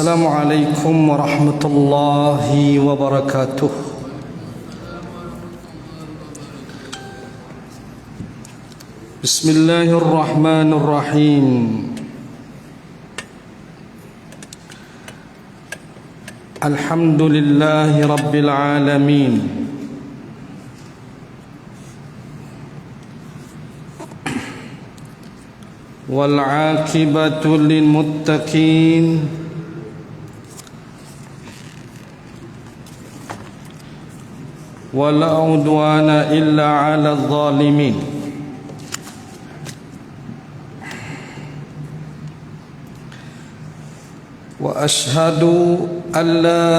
السلام عليكم ورحمة الله وبركاته. بسم الله الرحمن الرحيم. الحمد لله رب العالمين، والعاقبة للمتقين ولا عدوان إلا على الظالمين. وأشهد أن لا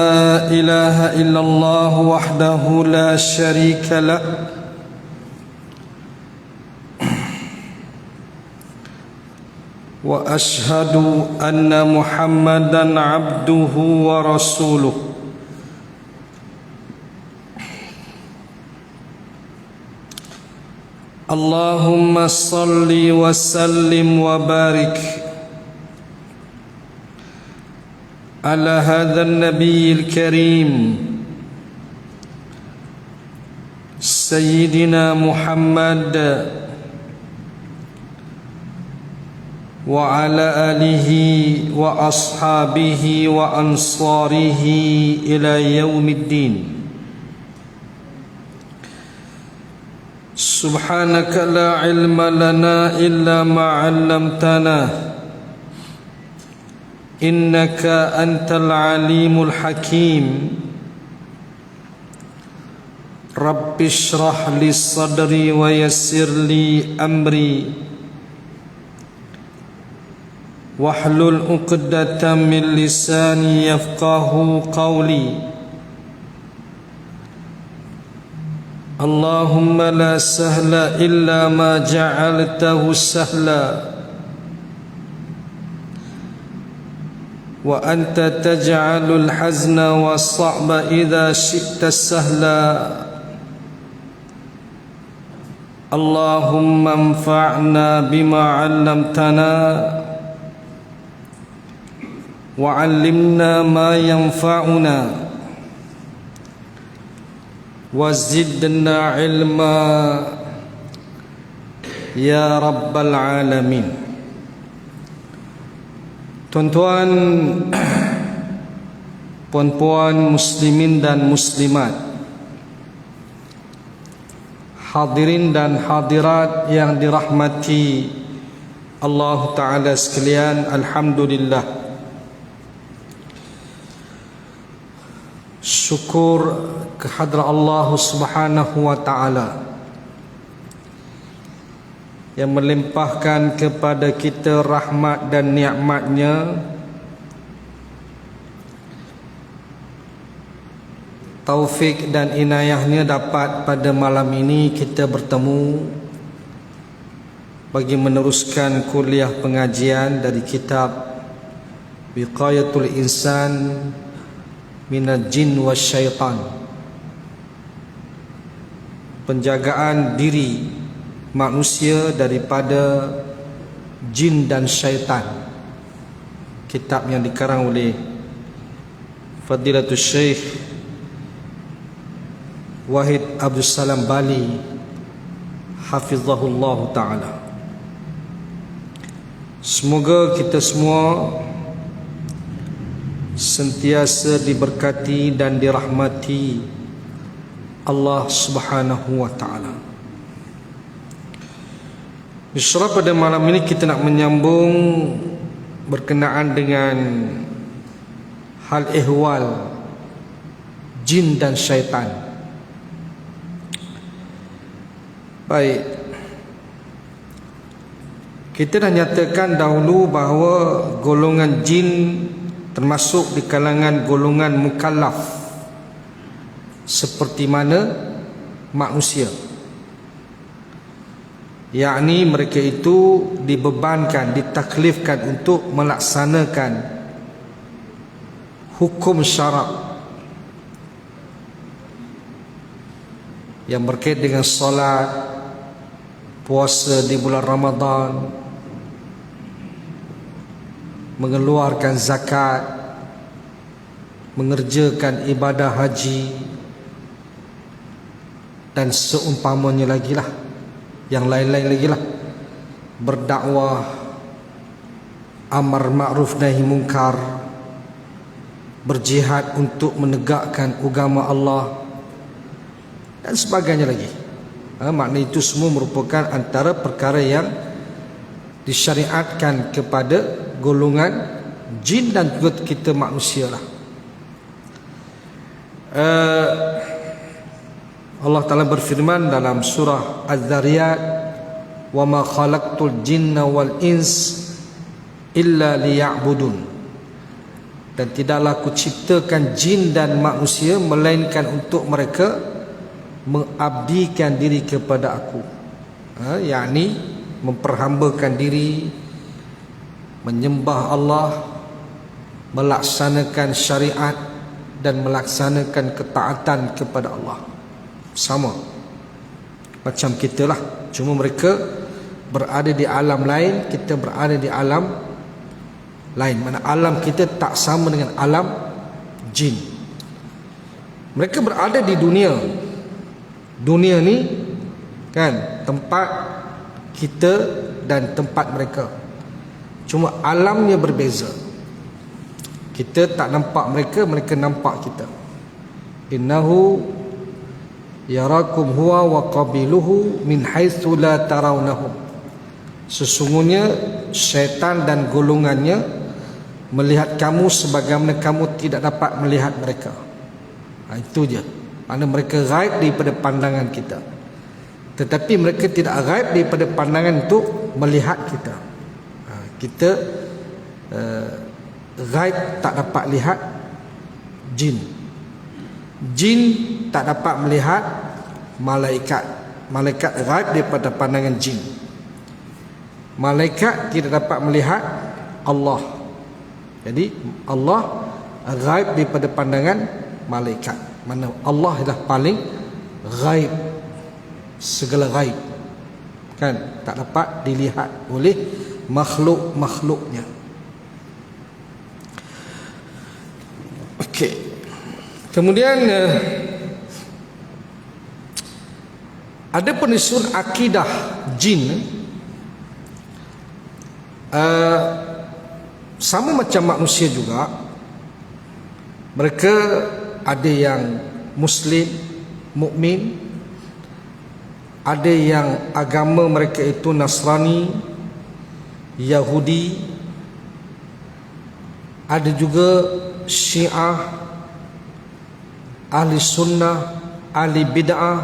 إله إلا الله وحده لا شريك له، وأشهد أن محمدًا عبده ورسوله. اللهم صل وسلم وبارك على هذا النبي الكريم سيدنا محمد وعلى آله وأصحابه وأنصاره إلى يوم الدين. سبحانك لا علم لنا إلا ما علمتنا إنك أنت العليم الحكيم. رب اشرح لي صدري ويسر لي أمري واحلل عقدة من لساني يفقه قولي. اللهم لا سهل إلا ما جعلته سهلا وأنت تجعل الحزن والصعب إذا شئت سهلا. اللهم انفعنا بما علمتنا وعلمنا ما ينفعنا وزدنا علما يا رب العالمين. Tuan-tuan, puan-puan muslimin dan muslimat, hadirin dan hadirat yang dirahmati Allah Ta'ala sekalian, alhamdulillah, syukur kehadrat Allah Subhanahu wa Ta'ala yang melimpahkan kepada kita rahmat dan nikmat-Nya, taufik dan inayah-Nya dapat pada malam ini kita bertemu bagi meneruskan kuliah pengajian dari kitab Wiqayatul Insan Minal Jin Wasyaitan, penjagaan diri manusia daripada jin dan syaitan, kitab yang dikarang oleh Fadilatul Syekh Wahid Abdul Salam Bali hafizahullah ta'ala. Semoga kita semua sentiasa diberkati dan dirahmati Allah Subhanahu wa Ta'ala. InsyaAllah pada malam ini kita nak menyambung berkenaan dengan hal ehwal jin dan syaitan. Baik, kita dah nyatakan dahulu bahawa golongan jin termasuk di kalangan golongan mukallaf seperti mana manusia, yakni mereka itu dibebankan, ditaklifkan untuk melaksanakan hukum syarak yang berkait dengan solat, puasa di bulan Ramadan, mengeluarkan zakat, mengerjakan ibadah haji dan seumpamanya lagi lah, yang lain-lain lagi lah, berdakwah, amar ma'ruf nahi mungkar, berjihad untuk menegakkan agama Allah dan sebagainya lagi. Makna itu semua merupakan antara perkara yang disyariatkan kepada golongan jin dan juga kita manusia lah. Allah Ta'ala berfirman dalam surah Az-Zariyat, wa ma khalaqtul jinna wal ins illa liya'budun, dan tidaklah aku ciptakan jin dan manusia melainkan untuk mereka mengabdikan diri kepada aku, yakni memperhambakan diri, menyembah Allah, melaksanakan syariat dan melaksanakan ketaatan kepada Allah. Sama macam kita lah, cuma mereka berada di alam lain, kita berada di alam lain. Mana alam kita tak sama dengan alam jin. Mereka berada di dunia. Dunia ni kan tempat kita dan tempat mereka, cuma alamnya berbeza. Kita tak nampak mereka, mereka nampak kita. Innahu yarakum huwa wa qabiluhu min haitsu la tarawnahum. Sesungguhnya syaitan dan golongannya melihat kamu sebagaimana kamu tidak dapat melihat mereka. Itu je. Mana mereka gaib daripada pandangan kita, tetapi mereka tidak gaib daripada pandangan untuk melihat kita. Kita gaib tak dapat lihat jin. Jin tak dapat melihat malaikat. Malaikat gaib daripada pandangan jin. Malaikat tidak dapat melihat Allah. Jadi Allah gaib daripada pandangan malaikat. Mana Allah adalah paling gaib, segala gaib, kan tak dapat dilihat oleh makhluk-makhluknya. Okey. Kemudian ada penyusun akidah jin, sama macam manusia juga. Mereka ada yang Muslim, mukmin, ada yang agama mereka itu Nasrani, Yahudi, ada juga Syiah, Ahli Sunnah, Ahli Bid'ah,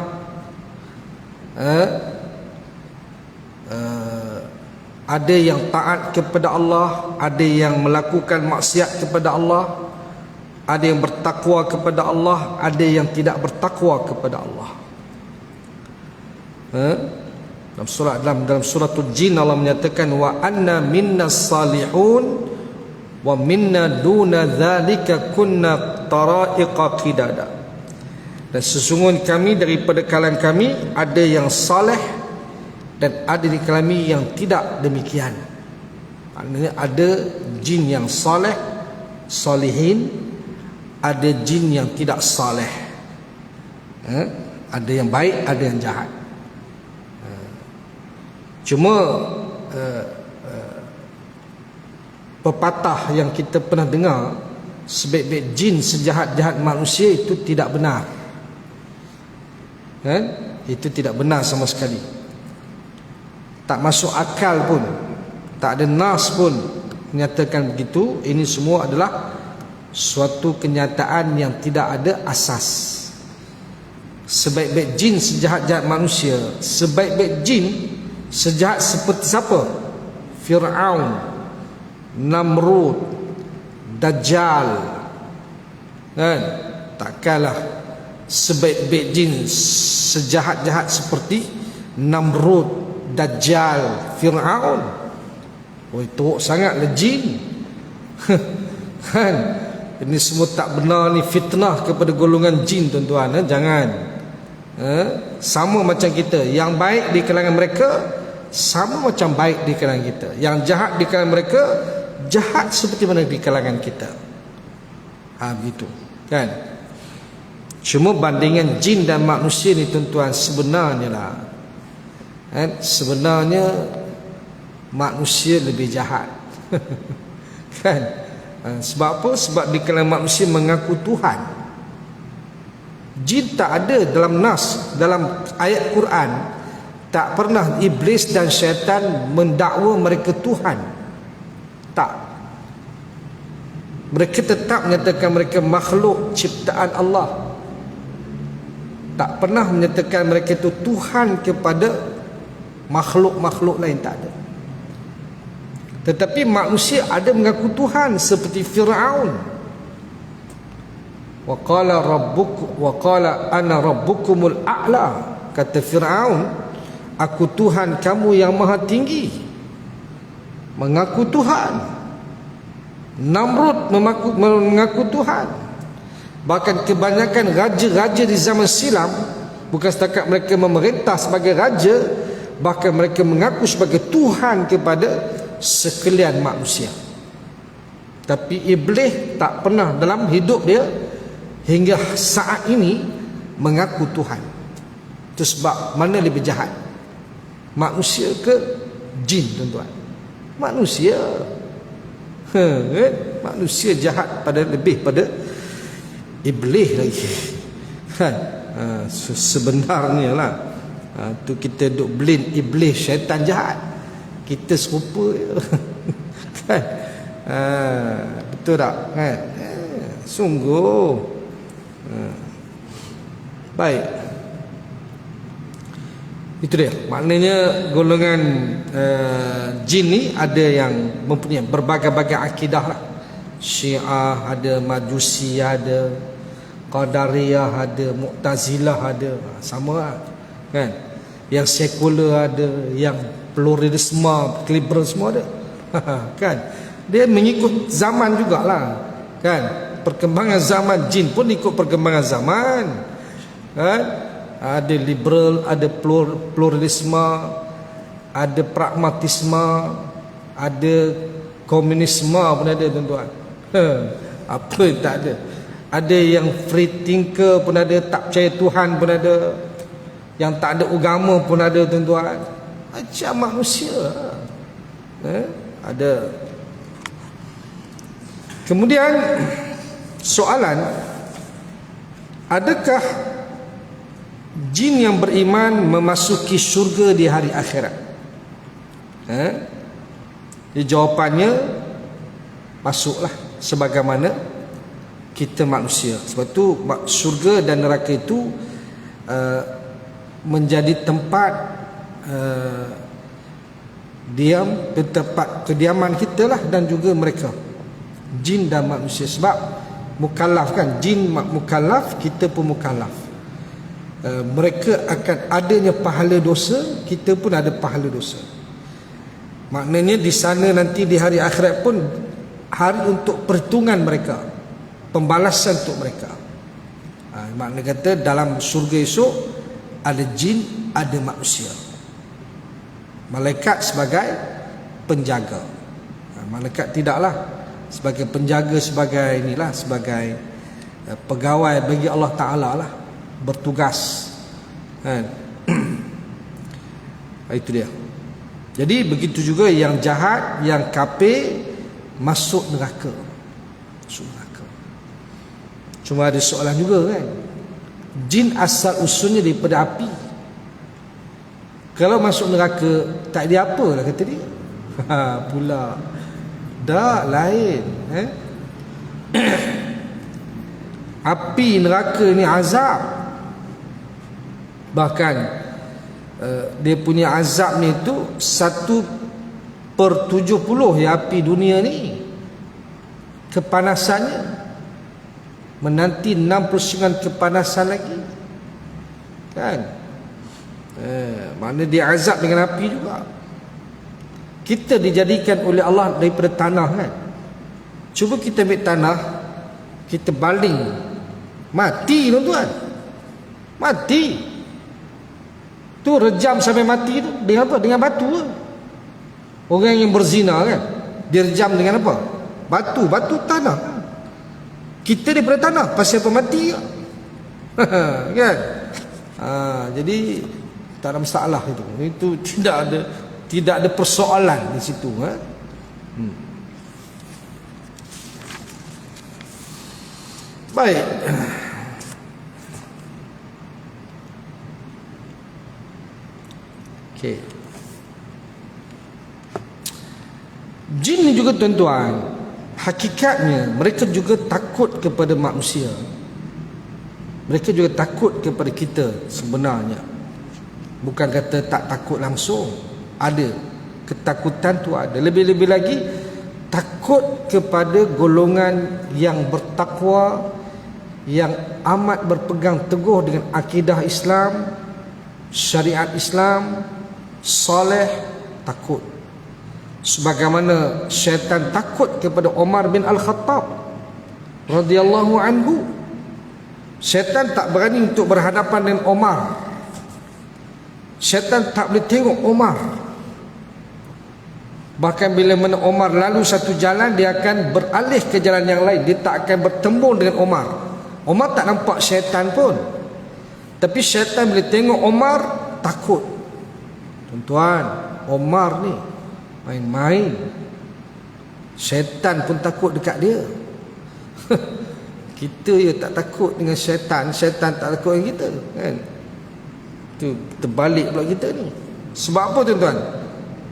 ada yang taat kepada Allah, ada yang melakukan maksiat kepada Allah, ada yang bertakwa kepada Allah, ada yang tidak bertakwa kepada Allah. Dalam suratul Jin Allah menyatakan wa anna minnas salihun wa minna duna dzalika kunna tara'iqa qidada. Dan sesungguhnya kami daripada kalangan kami ada yang saleh dan ada di kalangan kami yang tidak demikian. Maknanya ada jin yang saleh, salihin, ada jin yang tidak saleh. Ada yang baik, ada yang jahat. Cuma pepatah yang kita pernah dengar, sebaik-baik jin sejahat-jahat manusia, itu tidak benar. Itu tidak benar sama sekali. Tak masuk akal pun, tak ada nas pun menyatakan begitu. Ini semua adalah suatu kenyataan yang tidak ada asas. Sebaik-baik jin sejahat-jahat manusia, sebaik-baik jin sejahat seperti siapa? Fir'aun, Namrud, Dajjal, kan? Takkanlah sebaik-baik jin sejahat-jahat seperti Namrud, Dajjal, Fir'aun. Oh, itu sangatlah jin. Kan? Ini semua tak benar, ni fitnah kepada golongan jin, tuan-tuan. Jangan. Sama macam kita. Yang baik di kalangan mereka sama macam baik di kalangan kita. Yang jahat di kalangan mereka jahat seperti mana di kalangan kita. Begitu kan. Cuma bandingan jin dan manusia ni tuan-tuan, sebenarnya lah sebenarnya manusia lebih jahat. Kan. Sebab apa? Sebab di kalangan manusia mengaku Tuhan. Jin tak ada dalam nas, dalam ayat Quran tak pernah iblis dan syaitan mendakwa mereka Tuhan. Tak. Mereka tetap menyatakan mereka makhluk ciptaan Allah. Tak pernah menyatakan mereka itu Tuhan kepada makhluk-makhluk lain, tak ada. Tetapi manusia ada mengaku Tuhan, seperti Fir'aun. Wa qala ana rabbukumul a'la. Kata Fir'aun, aku Tuhan kamu yang maha tinggi. Mengaku Tuhan. Namrud mengaku Tuhan. Bahkan kebanyakan raja-raja di zaman silam, bukan setakat mereka memerintah sebagai raja, bahkan mereka mengaku sebagai Tuhan kepada sekalian manusia. Tapi iblis tak pernah dalam hidup dia hingga saat ini mengaku Tuhan. Itu sebab mana lebih jahat, manusia ke jin, tuan-tuan? Manusia. Manusia jahat pada lebih pada iblis lagi. Sebenarnya lah tu kita duk blame iblis, syaitan jahat, kita serupa je. Kan? Betul tak? Kan? Sungguh. Baik. Itu dia. Maknanya golongan jin ni ada yang mempunyai berbagai-bagai akidah lah. Syiah ada, Majusi ada, Qadariyah ada, Mu'tazilah ada. Sama lah. Kan? Yang sekular ada, yang pluralisme, liberal semua ada. Kan? Dia mengikut zaman jugalah. Kan? Perkembangan zaman, jin pun ikut perkembangan zaman. Kan? Ada liberal, ada pluralisme, ada pragmatisme, ada komunisme pun ada, tuan-tuan. Apa tak ada. Ada yang free thinker pun ada, tak percaya Tuhan pun ada, yang tak ada agama pun ada, tuan-tuan. Macam manusia. Ada. Kemudian soalan, adakah jin yang beriman memasuki syurga di hari akhirat? Jawapannya masuklah, sebagaimana kita manusia. Sebab tu syurga dan neraka itu menjadi tempat tempat kediaman kita lah, dan juga mereka, jin dan manusia. Sebab mukallaf kan, jin mukallaf, kita pun mukallaf. Mereka akan adanya pahala dosa, kita pun ada pahala dosa. Maknanya di sana nanti di hari akhirat pun hari untuk perhitungan mereka, pembalasan untuk mereka. Makna kata dalam syurga esok ada jin, ada manusia. Malaikat sebagai penjaga. Malaikat tidaklah sebagai penjaga, sebagai inilah, sebagai pegawai bagi Allah Ta'ala lah, bertugas. Itu dia. Jadi begitu juga yang jahat, yang kafir masuk neraka. Masuk neraka. Cuma ada soalan juga kan, jin asal usulnya daripada api. Kalau masuk neraka, tak ada apa lah kata dia. Pula dah lain. Api neraka ni azab. Bahkan dia punya azab ni tu 1/70 ya api dunia ni. Kepanasannya menanti 69 kepanasan lagi. Kan? Mana dia azab dengan api juga. Kita dijadikan oleh Allah daripada tanah kan. Cuba kita ambil tanah, kita baling, mati tuan-tuan. Mati. Tu rejam sampai mati tu dengan apa? Dengan batu ke? Orang yang berzina kan, dia rejam dengan apa? Batu tanah. Kita daripada tanah, pasal apa mati ke? Kan? Jadi tak ada masalah itu. Itu tidak ada persoalan di situ. Baik. Okey. Jin ni juga tuan-tuan, hakikatnya mereka juga takut kepada manusia. Mereka juga takut kepada kita sebenarnya. Bukan kata tak takut langsung. Ada. Ketakutan tu ada. Lebih-lebih lagi, takut kepada golongan yang bertakwa, yang amat berpegang teguh dengan akidah Islam, syariat Islam, soleh, takut. Sebagaimana syaitan takut kepada Umar bin Al-Khattab radhiyallahu anhu. Syaitan tak berani untuk berhadapan dengan Umar. Syaitan tak boleh tengok Umar. Bahkan bila mana Umar lalu satu jalan, dia akan beralih ke jalan yang lain. Dia tak akan bertembung dengan Umar. Umar tak nampak syaitan pun, tapi syaitan bila tengok Umar takut. Tuan-tuan, Umar ni main-main. Syaitan pun takut dekat dia. Kita ya tak takut dengan syaitan, syaitan tak takut dengan kita, kan? Itu terbalik pula kita ni. Sebab apa tuan-tuan?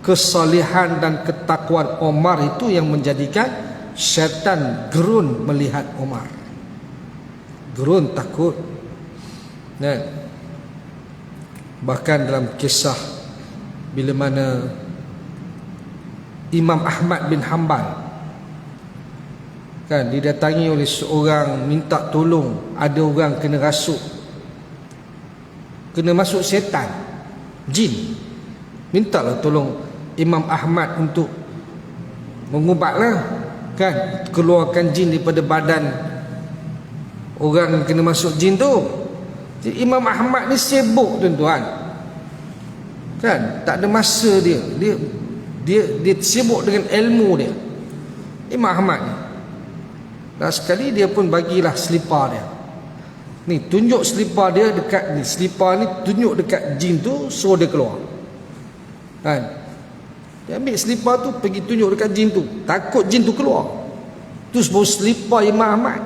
Kesalehan dan ketakwaan Umar itu yang menjadikan syaitan gerun melihat Umar. Gerun takut. Kan? Bahkan dalam kisah bila mana Imam Ahmad bin Hanbal, kan, didatangi oleh seorang minta tolong, ada orang kena rasuk, kena masuk syaitan, jin. Mintalah tolong Imam Ahmad untuk mengubatlah, kan, keluarkan jin daripada badan orang kena masuk jin tu. Jadi Imam Ahmad ni sibuk tuan-tuan, kan, tak ada masa dia sibuk dengan ilmu dia, Imam Ahmad ni. Dan sekali dia pun bagilah selipar dia. Ni tunjuk selipar dia dekat ni, selipar ni tunjuk dekat jin tu, suruh dia keluar. Kan? Dia ambil selipar tu pergi tunjuk dekat jin tu, takut jin tu keluar. Tu sebab selipar Imam Ahmad.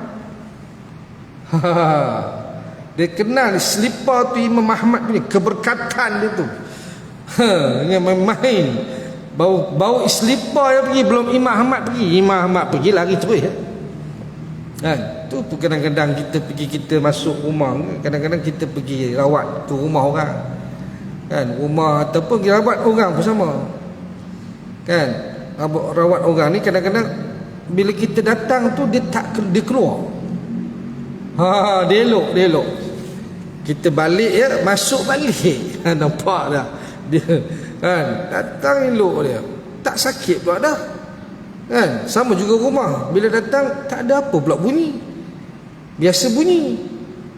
Dia kenal selipar tu Imam Ahmad punya keberkatan dia tu. Dia main-main. Bau selipar dia pergi, belum Imam Ahmad pergi. Imam Ahmad pergi lari terus ya. Kan? Tu pun kadang-kadang kita masuk rumah, kadang-kadang kita pergi rawat tu rumah orang, kan, rumah ataupun pergi rawat orang pun sama, kan. Rawat orang ni kadang-kadang bila kita datang tu dia keluar. Dia elok kita balik ya, masuk balik. Nampak dah dia, kan, datang elok dia, tak sakit pula dah. Kan? Sama juga rumah, bila datang tak ada apa pula bunyi, biasa bunyi,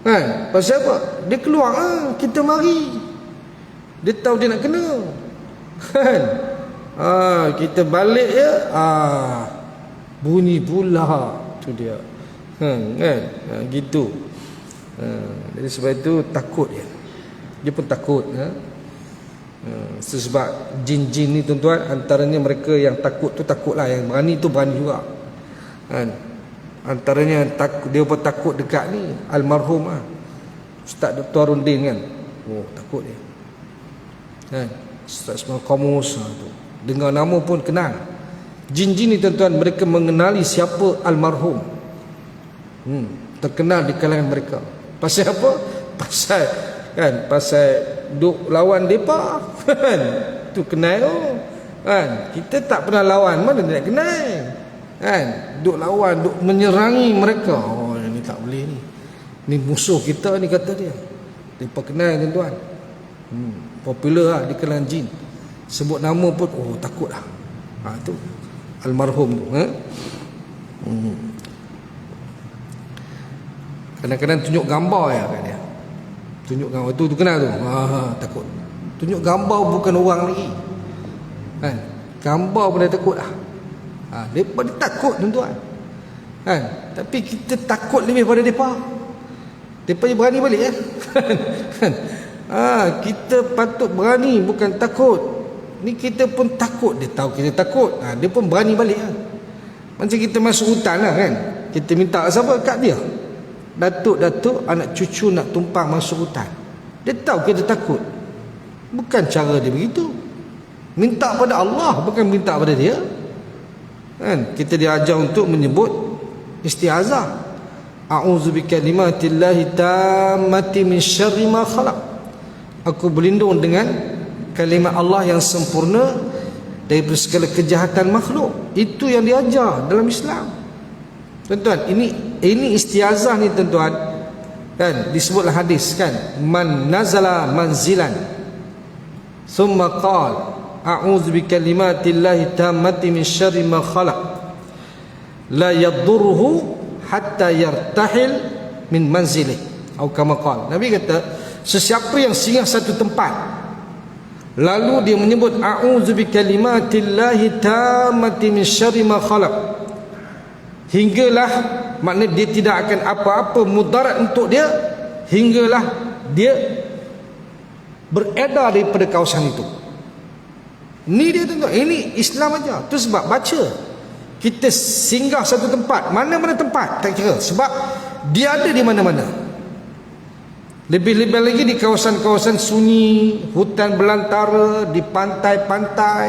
kan? Pasal apa? Dia keluar, kita mari, dia tahu dia nak kena, kan? Kita balik ya, bunyi pula, tu dia, kan? Gitu. Jadi sebab itu takut dia pun takut. Sebab jin-jin ni tuan-tuan, antaranya mereka yang takut tu takutlah, yang berani tu berani juga, kan. Antaranya dia pun takut dekat ni almarhum Ustaz Dr. Rundin, kan. Takut dia, kan. Ustaz Ismail Qamus tu, dengar nama pun kenal. Jin-jin ni tuan-tuan, mereka mengenali siapa almarhum, terkenal di kalangan mereka. Pasal apa? Pasal duk lawan depa, kan. Tu kenal, kan. Kita tak pernah lawan, mana dia nak kenal, kan. Duk lawan, duk menyerangi mereka. Ni tak boleh ni musuh kita ni, kata dia. Depa kenal tuan-tuan. Popular lah di kalangan jin. Sebut nama pun takut lah. Tu almarhum tu, kadang-kadang tunjuk gambar ya, kan dia. Tunjuk gambar tu kenal tu. Takut. Tunjuk gambar bukan orang lagi, kan. Gambar pun dah takut lah. Dia takut tuan-tuan, kan. Tapi kita takut lebih pada mereka. Mereka je berani balik kan. Kita patut berani, bukan takut. Ni kita pun takut. Dia tahu kita takut, dia pun berani balik Macam kita masuk hutan kan. Kita minta siapa? Kat dia. Datuk-datuk, anak cucu nak tumpang masuk hutan. Dia tahu kita takut. Bukan cara dia begitu. Minta pada Allah, bukan minta pada dia kan. Kita diajar untuk menyebut isti'azah. A'udzu bikalimatillahi tammati min syarri ma khalaq. Aku berlindung dengan kalimat Allah yang sempurna daripada segala kejahatan makhluk. Itu yang diajar dalam Islam. Tuan-tuan, ini isti'azah ni tuan-tuan kan, disebutlah hadis kan, man nazala manzilan thumma qala a'udzu bikalimatillahi tammati min syarri ma khalaq la yadurruhu hatta yartahil min manzilih, atau kama qala. Nabi kata, sesiapa yang singgah satu tempat lalu dia menyebut a'udzu bikalimatillahi tammati min syarri ma khalaq, hinggalah, maknanya dia tidak akan apa-apa mudarat untuk dia hinggalah dia beredar daripada kawasan itu. Ni dia tuan-tuan, ini Islam aja. Tu sebab baca, kita singgah satu tempat, mana-mana tempat tak kira, sebab dia ada di mana-mana. Lebih-lebih lagi di kawasan-kawasan sunyi, hutan belantara, di pantai-pantai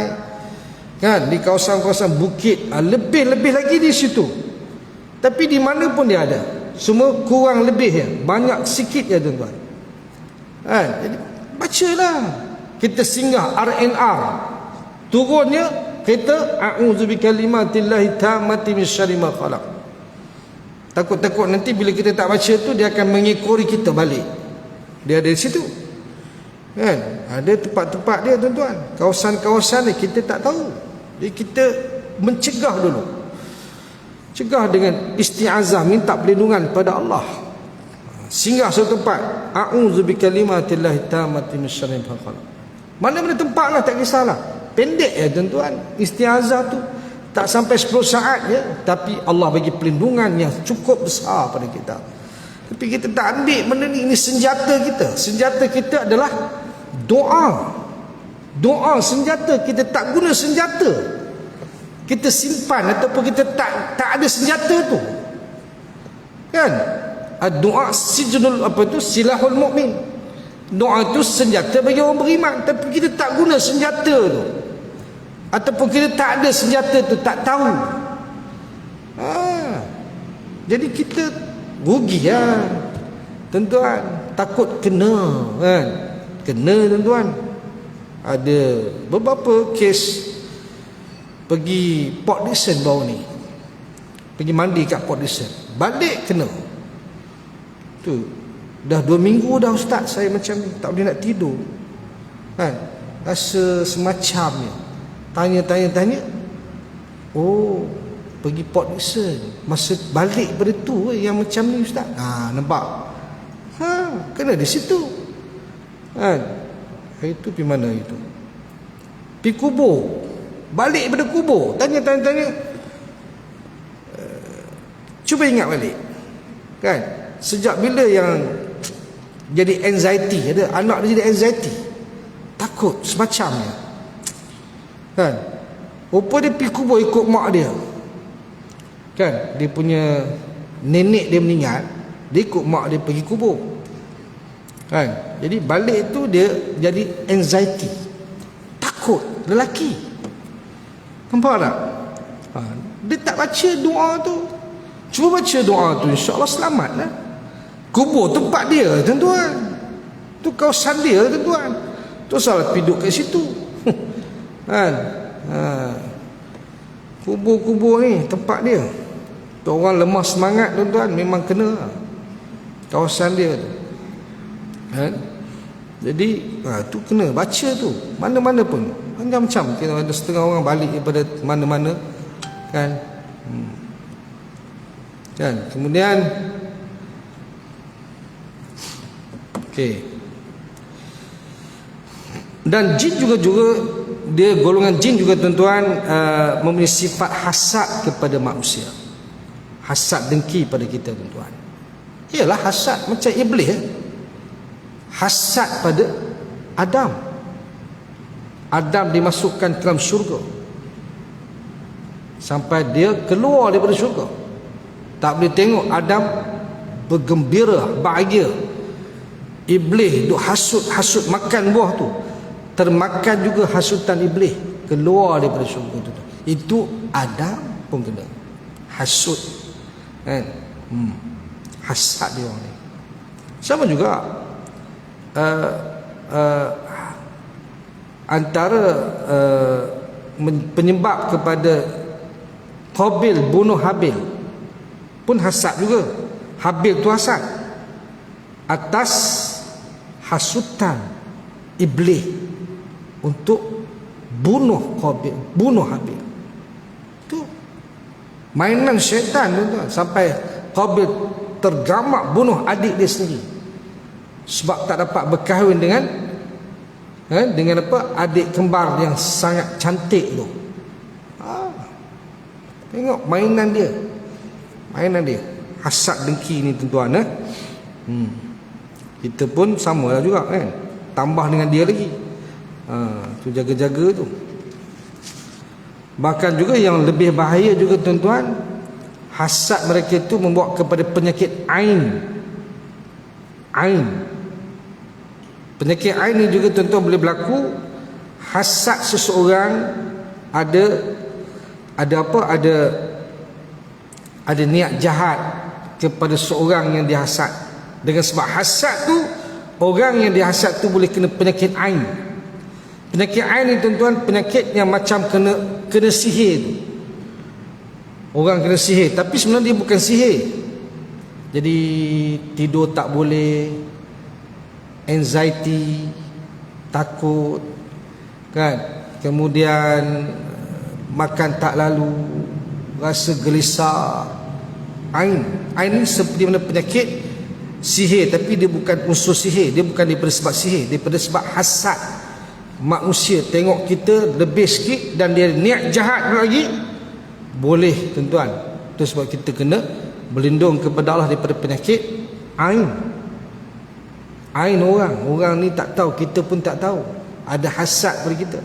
kan, di kawasan-kawasan bukit, lebih-lebih lagi di situ. Tapi di mana pun dia ada, semua kurang lebih ya, banyak sikit ya tuan-tuan kan. Jadi bacalah. Kita singgah RNR, turunnya kita a'udzu bikalimatillahi tammati min syarri ma khalaq. Takut-takut nanti bila kita tak baca tu, dia akan mengekori kita balik. Dia ada di situ kan. Ada tempat-tempat dia tuan-tuan, kawasan-kawasan ni kita tak tahu. Jadi kita mencegah dulu, cegah dengan isti'azah, minta perlindungan pada Allah. Singgah satu tempat, a'udzu bikalimatillahi tammati min syarri ma khalaq. Mana-mana tempat lah, tak kisahlah. Pendek ya tuan-tuan, isti'azah tu tak sampai 10 saat ya, tapi Allah bagi perlindungan yang cukup besar pada kita. Tapi kita tak ambil benda ni. Ini senjata kita. Senjata kita adalah doa. Doa senjata. Kita tak guna senjata, kita simpan, ataupun kita tak ada senjata tu kan. Doa sijnul silahul mukmin. Doa itu senjata bagi orang beriman. Tapi kita tak guna senjata tu, ataupun kita tak ada senjata tu, tak tahu. Jadi kita rugi ya tuan-tuan. Takut kena kan. Kena tuan-tuan. Ada beberapa kes pergi Port Dickson baru ni, pergi mandi kat Port Dickson, balik kena. Tu dah 2 minggu dah ustaz, saya macam tak boleh nak tidur kan. Rasa semacamnya. Tanya. Oh, pergi Port Dickson, masa balik pada tu yang macam ni ustaz. Nampak. Kena di situ kan. Hari tu pergi mana itu? Pergi kubur, balik pada kubur, tanya. Cuba ingat balik kan, sejak bila yang jadi anxiety, ada anak dia jadi anxiety, takut semacamnya kan. Rupa dia pergi kubur ikut mak dia kan. Dia punya nenek dia meninggal, dia ikut mak dia pergi kubur kan. Jadi balik tu dia jadi anxiety, takut, lelaki. Nampak tak? Dia tak baca doa tu. Cuba baca doa tu, insya-Allah selamat lah. Kubur tempat dia tuan-tuan, tu kawasan dia tuan-tuan. Tu salah piduk kat situ kan. Kubur-kubur ni tempat dia. Tu orang lemah semangat tuan-tuan, memang kena kawasan dia tu kan. Jadi tu kena baca tu, mana-mana pun. Macam-macam kita ada setengah orang balik daripada mana-mana kan. Kan. Kemudian dan jin juga dia, golongan jin juga tuan-tuan, mempunyai sifat hasad kepada manusia. hasad dengki pada kita tuan-tuan. Ialah hasad macam iblis. Hasad pada Adam. Adam dimasukkan ke dalam syurga sampai dia keluar daripada syurga. Tak boleh tengok Adam bergembira, bahagia. Iblis duk hasut makan buah tu, termakan juga hasutan iblis, keluar daripada syurga tu. Itu Adam pun kena hasut kan. Hasad dia orang ni. Sama juga antara penyebab kepada Qabil bunuh Habil pun hasad juga. Habil tu hasad atas hasutan iblis untuk bunuh Qabil, bunuh Habil. Tu mainan syaitan tuan-tuan, sampai Qabil tergamak bunuh adik dia sendiri sebab tak dapat berkahwin dengan apa, adik kembar yang sangat cantik tu. Tengok mainan dia, hasad dengki ni tuan-tuan. Kita pun sama lah juga kan, tambah dengan dia lagi. Tu jaga-jaga tu. Bahkan juga yang lebih bahaya juga tuan-tuan, hasad mereka itu membawa kepada penyakit ain. Penyakit ain ni juga tuan-tuan boleh berlaku. Hasad seseorang ada niat jahat kepada seorang yang dihasad. Dengan sebab hasad tu, orang yang dihasad tu boleh kena penyakit ain. Penyakit ain ni tuan-tuan, penyakit yang macam kena sihir tu. Orang kena sihir, tapi sebenarnya dia bukan sihir. Jadi tidur tak boleh, anxiety, takut kan, kemudian makan tak lalu, rasa gelisah. Ain ni seperti mana penyakit sihir, tapi dia bukan unsur sihir, dia bukan daripada sebab sihir, daripada sebab hasad. Manusia tengok kita lebih sikit dan dia niat jahat lagi, boleh tuan-tuan. Itu sebab kita kena berlindung kepada Allah daripada penyakit ain. Ain orang ni tak tahu, kita pun tak tahu ada hasad pada kita.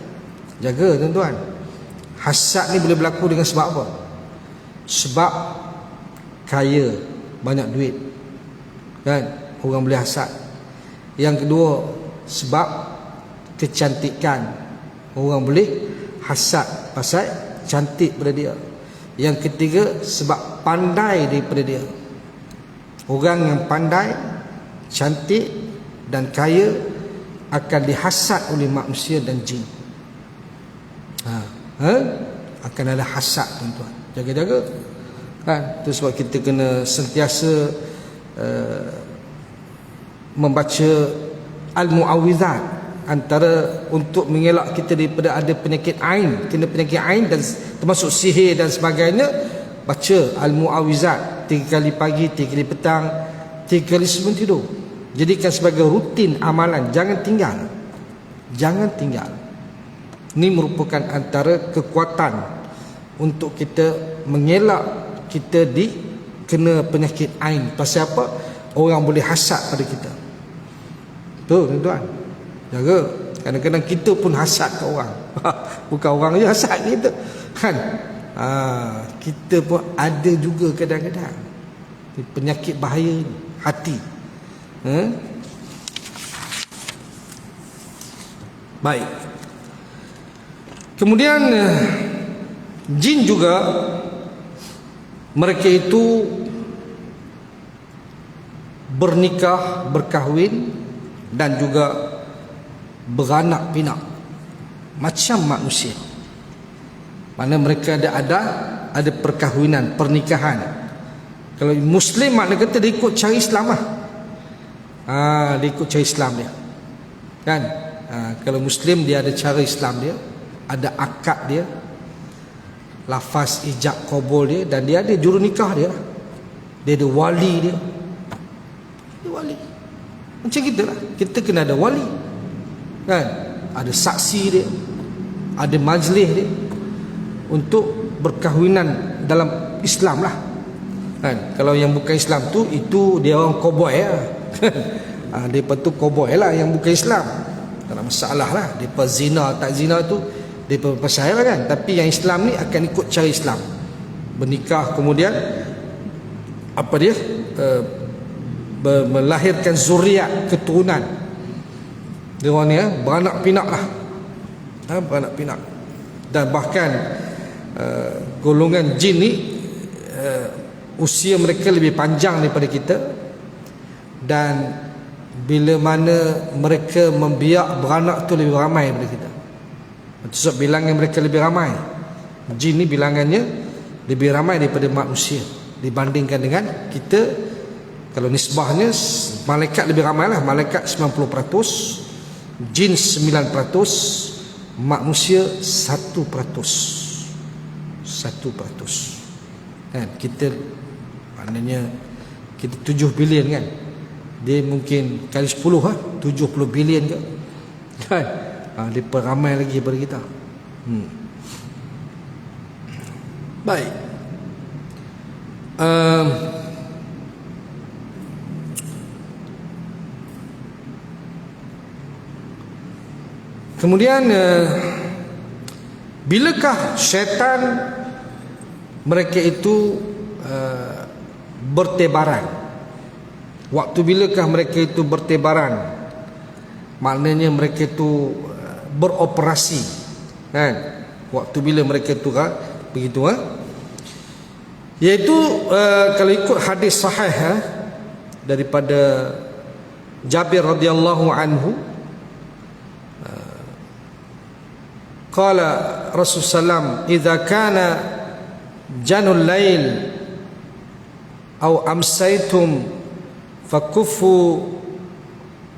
Jaga tuan-tuan. Hasad ni boleh berlaku dengan sebab apa? Sebab kaya, banyak duit kan, orang boleh hasad. Yang kedua, sebab kecantikan, orang boleh hasad pasal cantik pada dia. Yang ketiga, sebab pandai daripada dia. Orang yang pandai, cantik dan kaya akan dihasad oleh manusia dan jin. Akan ada hasad tuan-tuan. Jaga-jaga kan. Itu sebab kita kena sentiasa membaca al-mu'awwizat, antara untuk mengelak kita daripada ada penyakit ain, kena penyakit ain dan termasuk sihir dan sebagainya. Baca al-mu'awwizat 3 kali pagi, 3 kali petang, 3 kali sebelum tidur. Jadikan sebagai rutin amalan, jangan tinggal. Ini merupakan antara kekuatan untuk kita mengelak kita kena penyakit ain. Pasal apa? Orang boleh hasad pada kita. Tu tuan-tuan, jaga. Kadang-kadang kita pun hasad ke orang. Bukan orang je hasad kita kan. Kita pun ada juga kadang-kadang penyakit bahaya ni, hati. Baik. Kemudian jin juga, mereka itu bernikah, berkahwin dan juga beranak pinak macam manusia. Mana mereka ada perkahwinan, pernikahan. Kalau Muslim makna kata dia ikut cara Islam lah. Dia ikut cara Islam dia kan. Kalau Muslim dia ada cara Islam dia, ada akad dia, lafaz ijab qabul dia, dan dia ada juru nikah dia. Dia ada wali dia. Dia wali. Macam kita lah, kita kena ada wali kan. Ada saksi dia, ada majlis dia untuk berkahwinan dalam Islam lah. kan. Kalau yang bukan Islam tu, itu dia orang cowboy lah. Mereka tu cowboy lah yang bukan Islam. Tak ada masalah lah. Mereka zina tak zina tu mereka pasal lah kan. Tapi yang Islam ni akan ikut cara Islam, bernikah, kemudian apa dia, melahirkan zuriat, keturunan. Dia orang ni beranak pinak lah, beranak pinak. Dan bahkan golongan jin ni usia mereka lebih panjang daripada kita. Dan bila mana mereka membiak beranak tu lebih ramai daripada kita. Itu sebab bilangan mereka lebih ramai. Jin ni bilangannya lebih ramai daripada manusia dibandingkan dengan kita. Kalau nisbahnya, malaikat lebih ramai lah. Malaikat 90%, jin 9%, manusia 1%. Kan, kita maknanya kita 7 bilion kan. Dia mungkin kali 10 lah, 70 bilion ke kan. Dia ramai lagi daripada kita. Baik. Kemudian bilakah syaitan mereka itu bertebaran? Waktu bilakah mereka itu bertebaran? Maknanya mereka itu beroperasi kan? Waktu bila mereka itu begitu iaitu kalau ikut hadis sahih daripada Jabir radhiyallahu anhu, qala Rasulullah sallam, idza kana janul lail aw amsaytum fakuffu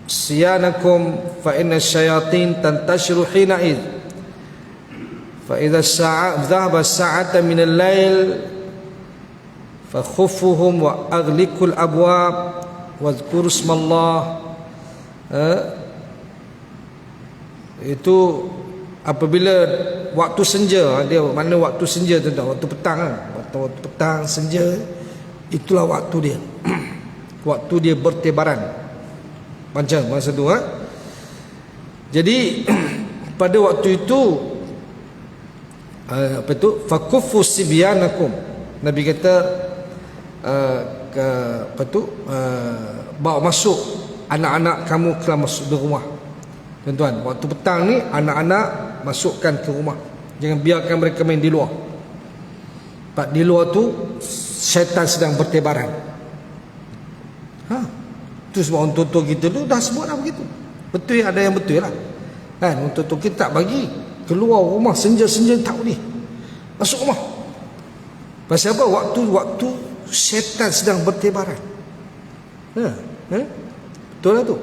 siyanakum fa inna syayatin tantashiru hina id fa idza dhahaba sa'atan min al-lail fakhuffuhum wa aghliqul abwab wadhkuru ismallah. Itu apabila waktu senja, dia mana waktu senja tu, waktu petang waktu petang senja, itulah waktu dia. Waktu dia bertebaran macam masa tu Jadi pada waktu itu apa tu, fakuffu sibyanakum, Nabi kata bawa masuk anak-anak kamu ke masuk di rumah. Tuan-tuan, waktu petang ni anak-anak masukkan ke rumah, jangan biarkan mereka main di luar. Sebab di luar tu syaitan sedang bertebaran. Itu sebab orang tua kita tu dah sebut lah begitu. Betul, ada yang betul lah kan. Orang tua kita tak bagi keluar rumah senja-senja, tak boleh masuk rumah. Pasal apa? Waktu syaitan sedang bertebaran. Betul lah tu.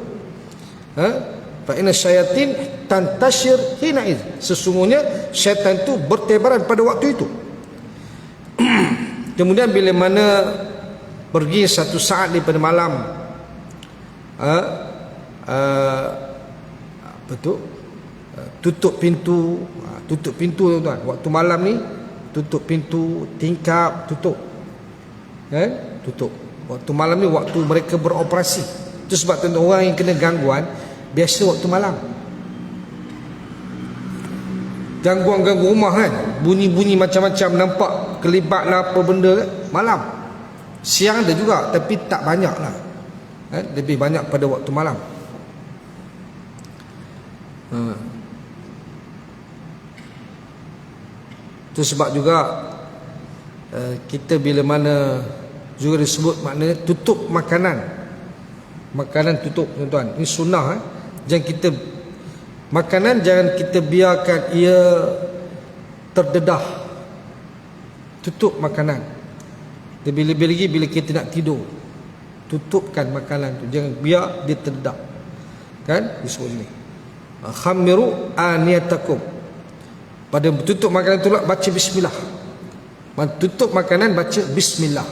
Fa inna syayatin tantashir hina id, sesungguhnya syaitan tu bertebaran pada waktu itu. Kemudian bila mana pergi satu saat daripada malam, tutup pintu, tuan-tuan. Waktu malam ni tutup pintu, tingkap, tutup. Tutup. Waktu malam ni waktu mereka beroperasi. Itu sebab tuan, orang yang kena gangguan biasa waktu malam. Gangguan-gangguan rumah kan, bunyi-bunyi macam-macam, nampak kelibat lah apa benda kan, malam. Siang ada juga, tapi tak banyak lah. Lebih banyak pada waktu malam. Itu sebab juga kita bila mana juga disebut maknanya tutup makanan. Makanan tutup, tuan-tuan. Ini sunnah. Jangan kita makanan, jangan kita biarkan ia terdedah. Tutup makanan. Lebih-lebih lagi bila kita nak tidur, tutupkan makanan tu, jangan biar dia terdedah. Kan? Disebut ini khammiru aniyatakum. Pada tutup makanan tu baca bismillah. Tutup makanan baca bismillah.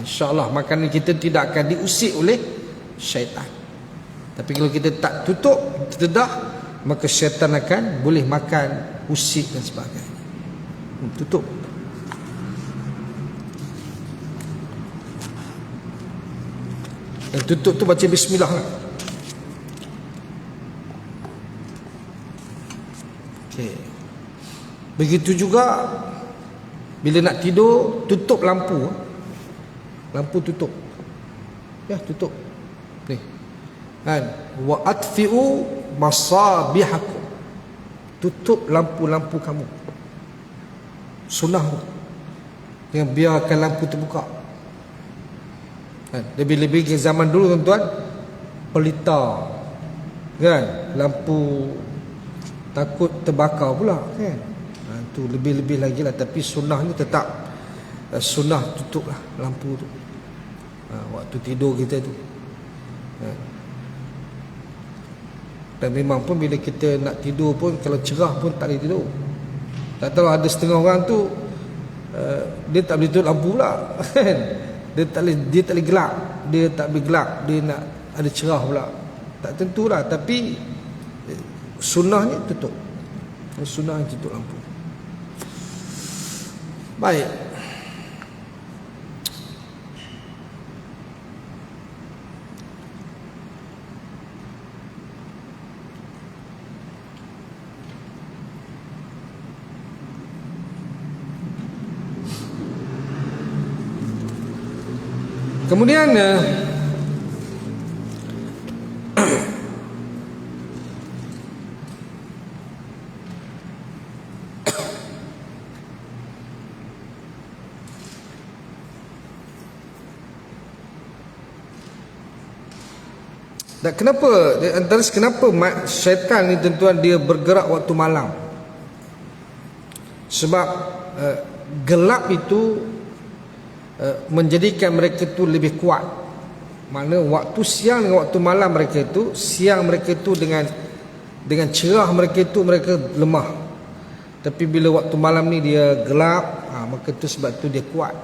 InsyaAllah makanan kita tidak akan diusik oleh syaitan. Tapi kalau kita tak tutup, terdedah, maka syaitan akan boleh makan, usik dan sebagainya. Tutup. Dan tutup tu baca bismillah lah. Okay. Begitu juga bila nak tidur, tutup lampu. Lampu tutup. Ya, tutup. Ni. Kan? Wa atfi'u masabihakum. Tutup lampu-lampu kamu. Sunnah tu. Jangan biarkan lampu terbuka. Kan? Lebih-lebih ke zaman dulu tuan-tuan, pelita. Kan? Lampu takut terbakar pula, kan? Tu lebih-lebih lagi lah. Tapi sunnah ni tetap sunnah tutup lah lampu tu waktu tidur kita tu. Dan memang pun bila kita nak tidur pun, kalau cerah pun tak boleh tidur. Tak tahu ada setengah orang tu dia tak boleh tutup lampu pula. Dia tak boleh gelap. Dia tak boleh gelap, dia nak ada cerah pula. Tak tentulah. Tapi sunnahnya tutup. Sunnahnya tutup lampu. Baik. Kemudian dan kenapa syaitan ni tuan-tuan dia bergerak waktu malam? Sebab gelap itu menjadikan mereka tu lebih kuat. Mana waktu siang dengan waktu malam mereka itu, siang mereka itu dengan cerah mereka itu mereka lemah. Tapi bila waktu malam ni dia gelap, maka tu sebab tu dia kuat.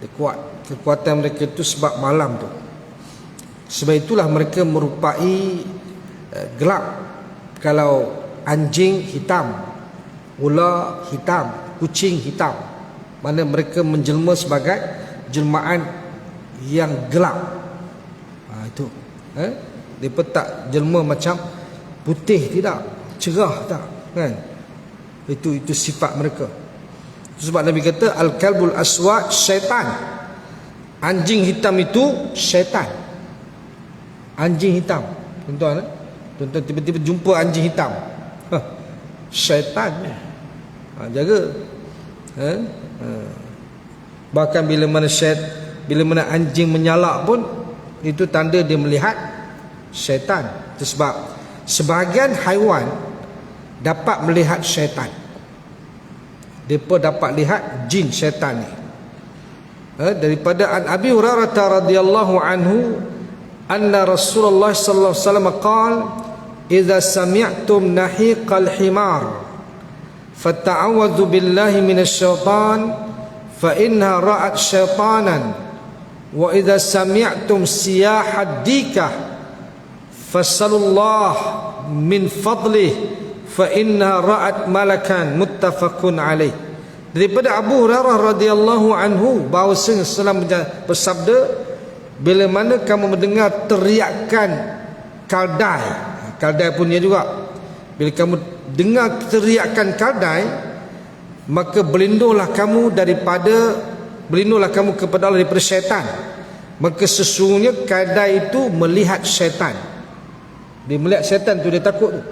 Dia kuat. Kekuatan mereka itu sebab malam tu. Sebab itulah mereka merupai gelap. Kalau anjing hitam, ular hitam, kucing hitam, mana mereka menjelma sebagai jelmaan yang gelap. Itu dia tak jelma macam putih, tidak, cerah tak, kan? Itu sifat mereka. Sebab Nabi kata al-kalbul aswad syaitan. Anjing hitam itu syaitan. Anjing hitam, tuan-tuan, tuan-tuan tiba-tiba jumpa anjing hitam, syaitan. Jaga. Bahkan bila mana anjing menyalak pun, itu tanda dia melihat syaitan. Itu sebab sebahagian haiwan dapat melihat syaitan. Mereka dapat lihat jin syaitan ni. Daripada an Abi Hurairah radhiyallahu anhu anna Rasulullah sallallahu alaihi wasallam qala idza sami'tum nahiqal himar fata'awadhu billahi minasyaitan fa inna ra'at syaitanan wa idza sami'tum siyahad dikah fasallallahu min fadlih fa inna ra'at malakan muttafaqun alaih. Daripada Abu Hurairah radhiyallahu anhu bahawa Rasulullah bersabda, bila mana kamu mendengar teriakan kaldai, kaldai punya juga, bila kamu dengar teriakan kaldai, maka berlindunglah kamu kepada Allah daripada syaitan. Maka sesungguhnya kaldai itu melihat syaitan. Dia melihat syaitan tu, dia takut tu,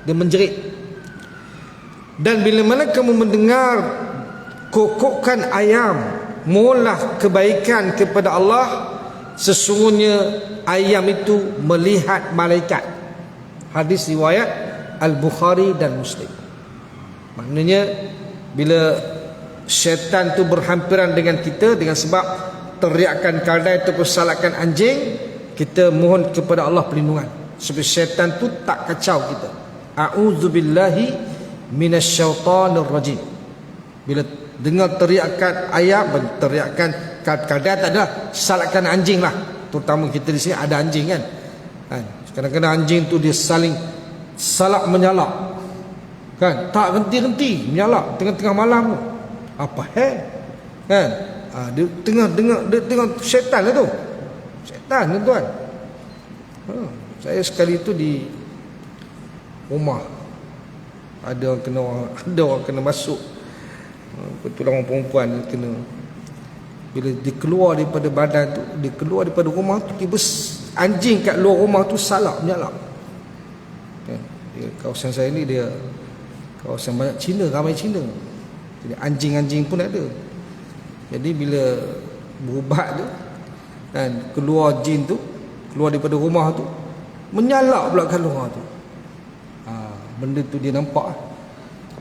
dia menjerit. Dan bila mana kamu mendengar kokokan ayam, mohonlah kebaikan kepada Allah, sesungguhnya ayam itu melihat malaikat. Hadis riwayat Al-Bukhari dan Muslim. Maknanya bila syaitan tu berhampiran dengan kita dengan sebab teriakan kaldai atau salakan anjing, kita mohon kepada Allah perlindungan supaya syaitan tu tak kacau kita. A'udzubillahi minasyaitonir rajim. Bila dengar teriakan ayam, teriakan kaldai tak ada, salakan anjing lah. Terutama kita di sini ada anjing kan. Kadang-kadang anjing tu dia saling salak menyalak, kan? Tak henti-henti menyalak tengah-tengah malam tu. Apa kan? Dia tengah syaitan lah tu. Syaitan tuan-tuan. Saya sekali itu di rumah ada orang kena masuk. Betul orang perempuan kena. Bila dia keluar daripada badan tu, dia keluar daripada rumah tu, tiba anjing kat luar rumah tu salak menyalak. Dia, kawasan saya ni dia kawasan banyak Cina, ramai Cina. Jadi anjing-anjing pun ada. Jadi bila berubat tu dan keluar jin tu, keluar daripada rumah tu, menyalak pula kat luar tu. Benda tu dia nampak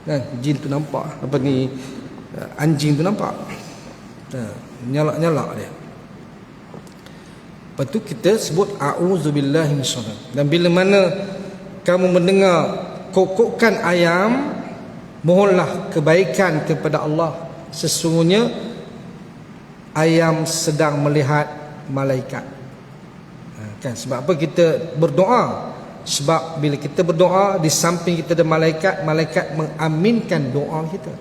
kan, jin tu nampak, apa ni, anjing tu nampak. Nyalak-nyalak dia. Lepas tu kita sebut a'udzubillahi minasyaitan. Dan bila mana kamu mendengar kokokan ayam, mohonlah kebaikan kepada Allah, sesungguhnya ayam sedang melihat malaikat. Kan, sebab apa kita berdoa? Sebab bila kita berdoa, di samping kita ada malaikat, malaikat mengaminkan doa kita.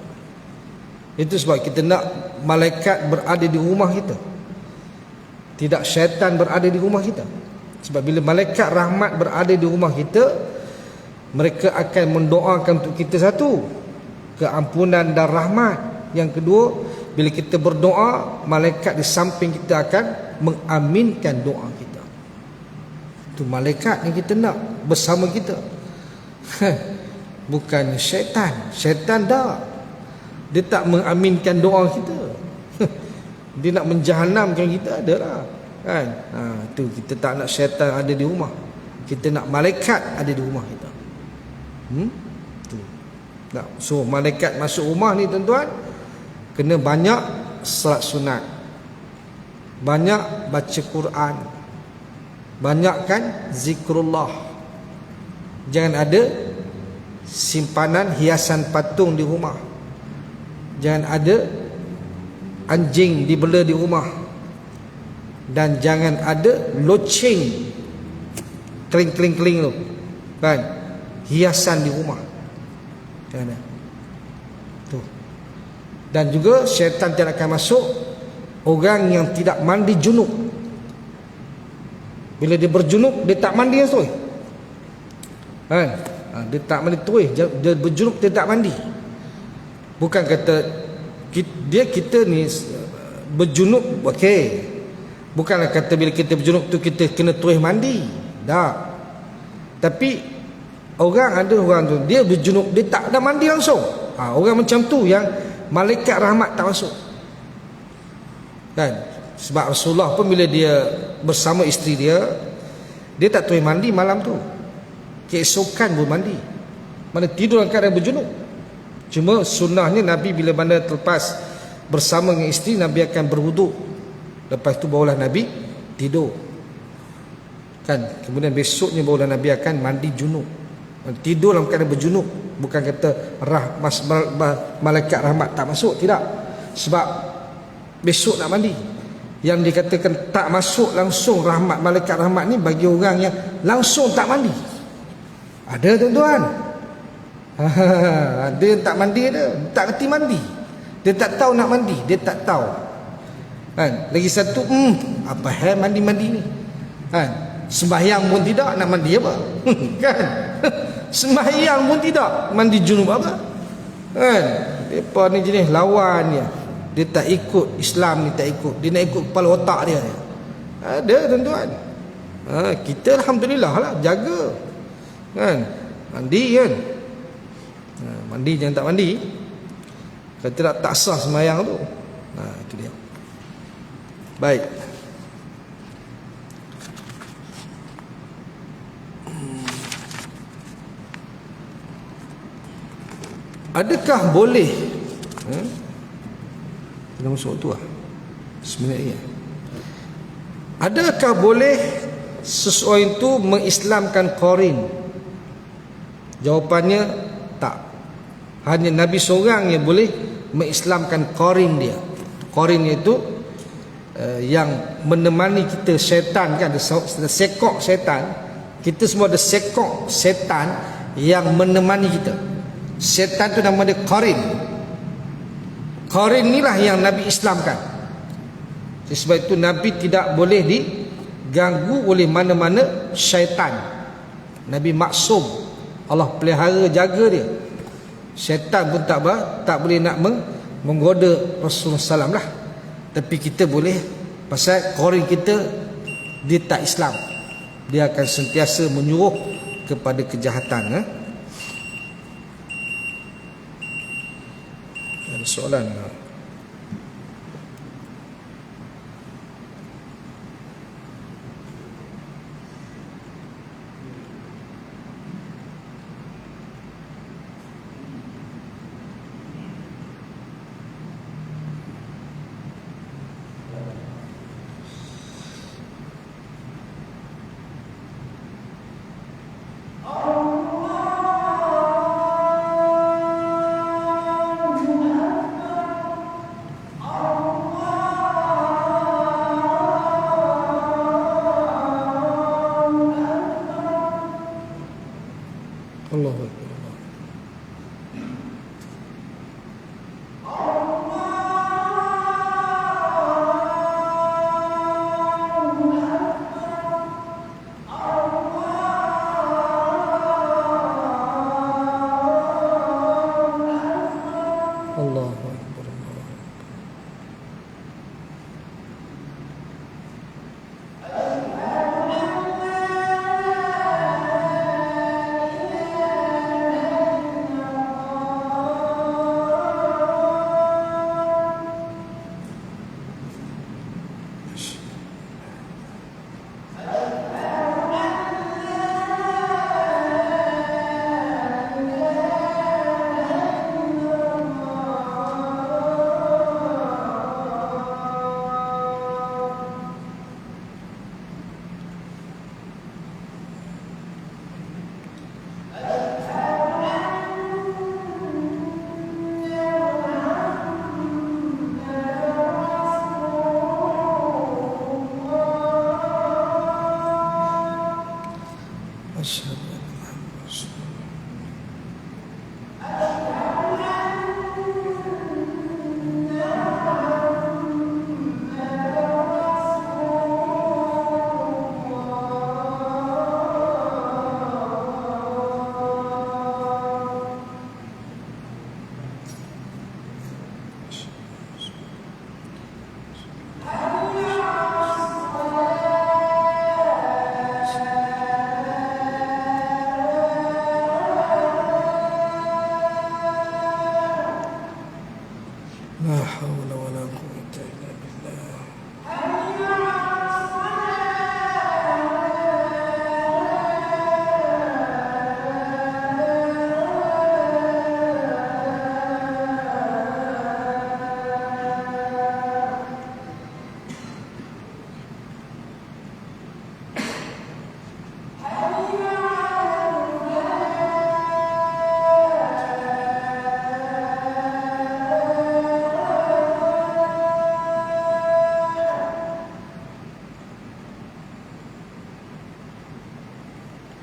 Itu sebab kita nak malaikat berada di rumah kita, tidak syaitan berada di rumah kita. Sebab bila malaikat rahmat berada di rumah kita, mereka akan mendoakan untuk kita, satu, keampunan dan rahmat. Yang kedua, bila kita berdoa, malaikat di samping kita akan mengaminkan doa kita. Itu malaikat yang kita nak bersama kita. Bukan syaitan. Syaitan dah, dia tak mengaminkan doa kita. Dia nak menjahanamkan kita, adalah kan. Tu kita tak nak syaitan ada di rumah. Kita nak malaikat ada di rumah kita. Tu. Nah, so malaikat masuk rumah ni tuan-tuan, kena banyak salat sunat, banyak baca Quran, banyakkan zikrullah. Jangan ada simpanan hiasan patung di rumah. Jangan ada anjing dibela di rumah. Dan jangan ada loceng, kling-kling-kling tu, kan, hiasan di rumah. Jangan ada. Tu. Dan juga syaitan tidak akan masuk orang yang tidak mandi junub. Bila dia berjunub, dia tak mandi terus, kan? Dia tak mandi terus, dia berjunub, dia tak mandi. Bukan kata kita ni berjunub, okey. Bukanlah kata bila kita berjunub tu kita kena terus mandi. Tak. Tapi ada orang tu dia berjunub, dia tak ada mandi langsung. Orang macam tu yang malaikat rahmat tak masuk. Kan? Sebab Rasulullah pun bila dia bersama isteri dia tak terus mandi malam tu. Keesokan baru mandi. Mana tidur dalam keadaan berjunub. Cuma sunnahnya Nabi bila mana terlepas bersama dengan isteri, Nabi akan berwuduk. Lepas tu barulah Nabi tidur. Kan? Kemudian besoknya barulah Nabi akan mandi junub. Tidur dalam keadaan berjunub. Bukan kata malaikat rahmat tak masuk, tidak. Sebab besok nak mandi. Yang dikatakan tak masuk langsung rahmat, malaikat rahmat ni bagi orang yang langsung tak mandi. Ada tuan-tuan. Ada yang tak mandi, ada tak kerti mandi. Dia tak tahu nak mandi, dia tak tahu. Kan? Lagi satu, apa hal mandi-mandi ni? Kan? Sembahyang pun tidak, nak mandi apa? Kan? Sembahyang pun tidak, mandi junub apa? Kan? Depa ni jenis lawan dia. Dia tak ikut Islam ni, tak ikut. Dia nak ikut kepala otak dia. Ada tuan-tuan. Kita alhamdulillah lah jaga. Kan? Mandi kan? Mandi jangan tak mandi. Kalau tidak tak sah sembahyang tu. Itu dia. Baik. Adakah boleh kita masuk tu lah sebenarnya, adakah boleh seseorang itu mengislamkan qarin? Jawapannya tak. Hanya Nabi seorang yang boleh mengislamkan qarin dia. Qarin itu yang menemani kita, syaitan kan, ada sekok syaitan. Kita semua ada sekok syaitan yang menemani kita. Syaitan tu nama dia qarin. Qarin inilah yang Nabi islamkan. Sebab itu Nabi tidak boleh ganggu oleh mana-mana syaitan. Nabi maksum, Allah pelihara jaga dia. Syaitan pun tak boleh nak menggoda Rasulullah SAW lah. Tapi kita boleh, pasal korin kita dia tak Islam, dia akan sentiasa menyuruh kepada kejahatan. Ada soalan? Allahu Akbar. Allahu Akbar. Asyhadu an la ilaha la haula wala quwwata illa billah.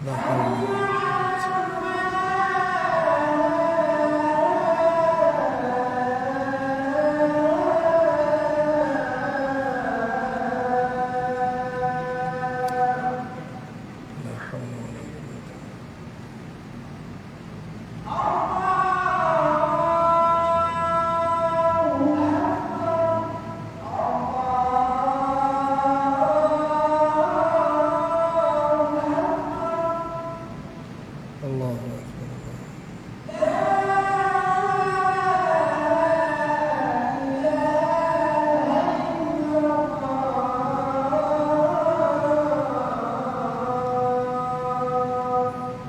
La haula. Allahu Akbar.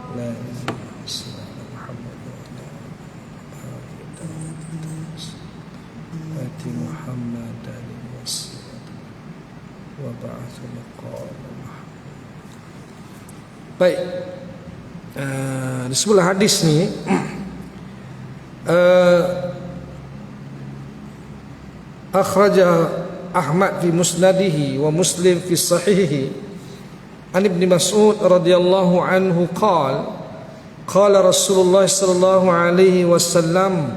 La ilaha illallah Muhammad Ati Muhammad wa ba'athu maqam. Baik. Di sebelah hadis ni akhraja Ahmad fi musnadihi wa Muslim fi sahihihi an Ibn Mas'ud radhiyallahu anhu qala Rasulullah sallallahu alaihi wasallam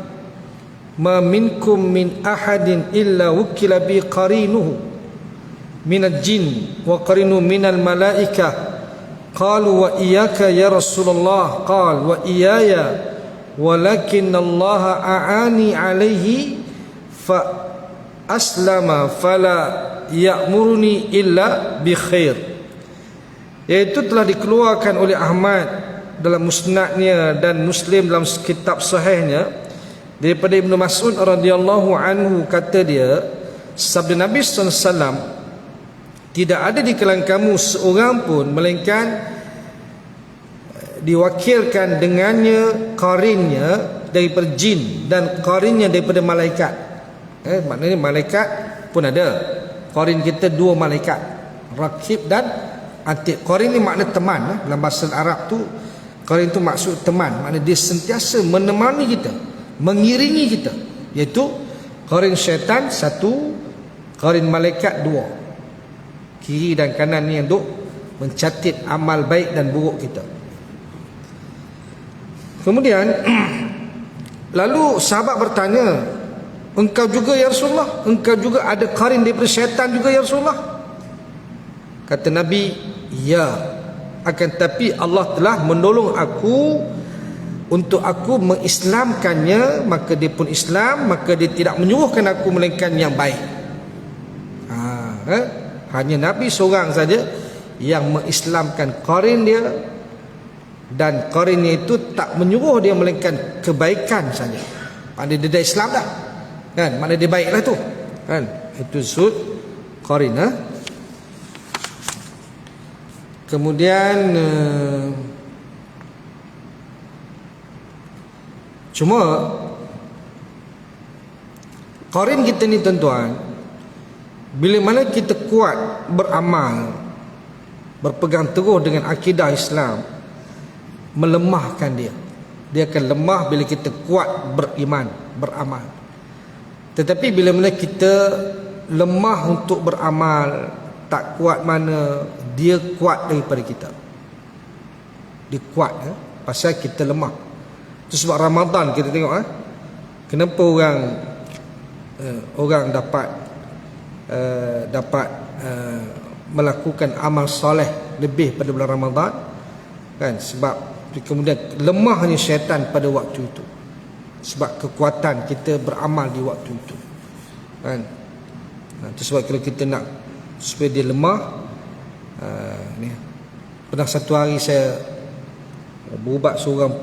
ma minkum min ahadin illa wukila bi qarinuhu minal jin wa qarinu minal malaikah. Qalu wa iyyaka ya Rasulullah. Qal wa iyaya walakin Allah a'ani alaihi fa aslama fala ya'muruni illa bi khair. Iaitu telah dikeluarkan oleh Ahmad dalam musnadnya dan Muslim dalam kitab sahihnya daripada Ibnu Mas'ud radhiyallahu anhu, kata dia, sabda Nabi sallallahu alaihi wasallam, tidak ada di kalangan kamu seorang pun melainkan diwakilkan dengannya qarinnya daripada jin dan qarinnya daripada malaikat. Maknanya malaikat pun ada. Qarin kita dua malaikat, Raqib dan Atid. Qarin ni makna teman. Dalam bahasa Arab tu qarin tu maksud teman, maknanya dia sentiasa menemani kita, mengiringi kita. Iaitu qarin syaitan satu, qarin malaikat dua, kiri dan kanan ni yang duk mencatat amal baik dan buruk kita. Kemudian lalu sahabat bertanya, engkau juga ya Rasulullah? Engkau juga ada qarin daripada syaitan juga ya Rasulullah? Kata Nabi, ya, akan tapi Allah telah menolong aku untuk aku mengislamkannya, maka dia pun Islam, maka dia tidak menyuruhkan aku melainkan yang baik. Hanya Nabi seorang saja yang mengislamkan qarin dia, dan qarinnya itu tak menyuruh dia melainkan kebaikan saja. Maknanya dia dah Islam dah, kan? Maknanya dia baiklah tu, kan? Itu sud qarin. Kemudian cuma qarin kita ni tuan-tuan, bila mana kita kuat beramal, berpegang teguh dengan akidah Islam, melemahkan dia. Dia akan lemah bila kita kuat beriman, beramal. Tetapi bila mana kita lemah untuk beramal, tak kuat mana, dia kuat daripada kita. Dia kuat, pasal kita lemah. Itu sebab Ramadan kita tengok, kenapa orang dapat melakukan amal soleh lebih pada bulan Ramadan, kan? Sebab kemudian lemahnya syaitan pada waktu itu, sebab kekuatan kita beramal di waktu itu, kan? Itu sebab kalau kita nak supaya dia lemah, ni pernah satu hari saya berubat seorang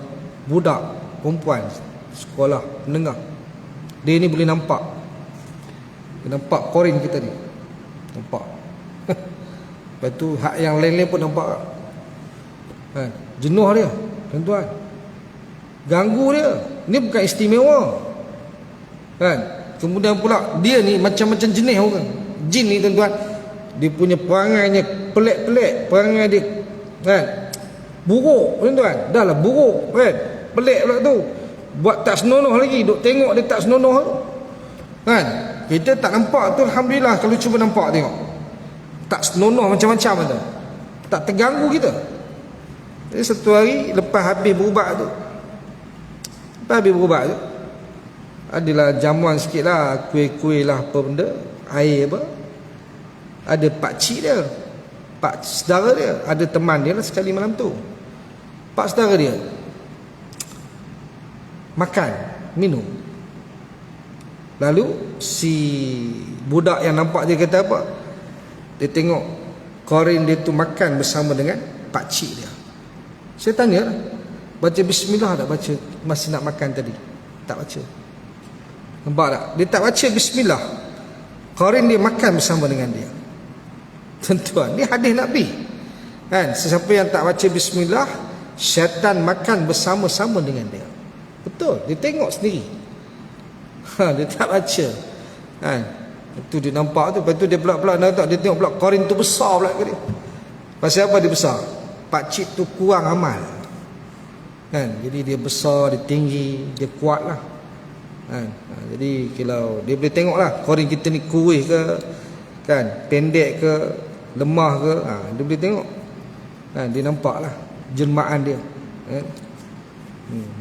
budak perempuan sekolah menengah. Dia ni boleh nampak qarin kita ni, nampak. Lepas tu hak yang lain-lain pun nampak, kan? Jenuh dia, tuan-tuan, ganggu dia. Ni bukan istimewa, kan? Kemudian pula dia ni macam-macam jenis orang jin ni, tuan-tuan. Dia punya perangainya pelik-pelik, perangai dia, kan? Buruk, tuan-tuan. Dah lah buruk, kan? Pelik pula tu. Buat tak senonoh lagi, duk tengok dia tak senonoh tu, kan? Kita tak nampak tu, alhamdulillah. Kalau cuba nampak, tengok tak senonoh macam-macam tu, tak terganggu kita. Jadi satu hari lepas habis berubat tu, adalah jamuan sikit lah, kuih-kuih lah, apa benda, air apa. Ada pakcik dia, pak saudara dia, ada teman dia lah sekali malam tu. Pak saudara dia makan, minum. Lalu si budak yang nampak dia kata apa? Dia tengok qarin dia tu makan bersama dengan pakcik dia. Saya tanya, baca bismillah tak baca masa nak makan tadi? Tak baca. Nampak tak? Dia tak baca bismillah, qarin dia makan bersama dengan dia. Tuan-tuan, ni hadis Nabi, kan? Sesiapa yang tak baca bismillah, syaitan makan bersama-sama dengan dia. Betul, dia tengok sendiri. Dia tak baca, kan? Itu dia nampak tu. Lepas tu dia pula dia tengok pula qarin tu besar pula ke dia. Pasal apa dia besar? Pakcik tu kurang amal, kan? Jadi dia besar, dia tinggi, dia kuat lah, kan? Jadi kalau dia boleh tengok lah qarin kita ni kurus ke, kan, pendek ke, lemah ke, dia boleh tengok, kan? Dia nampak lah jelmaan dia, kan?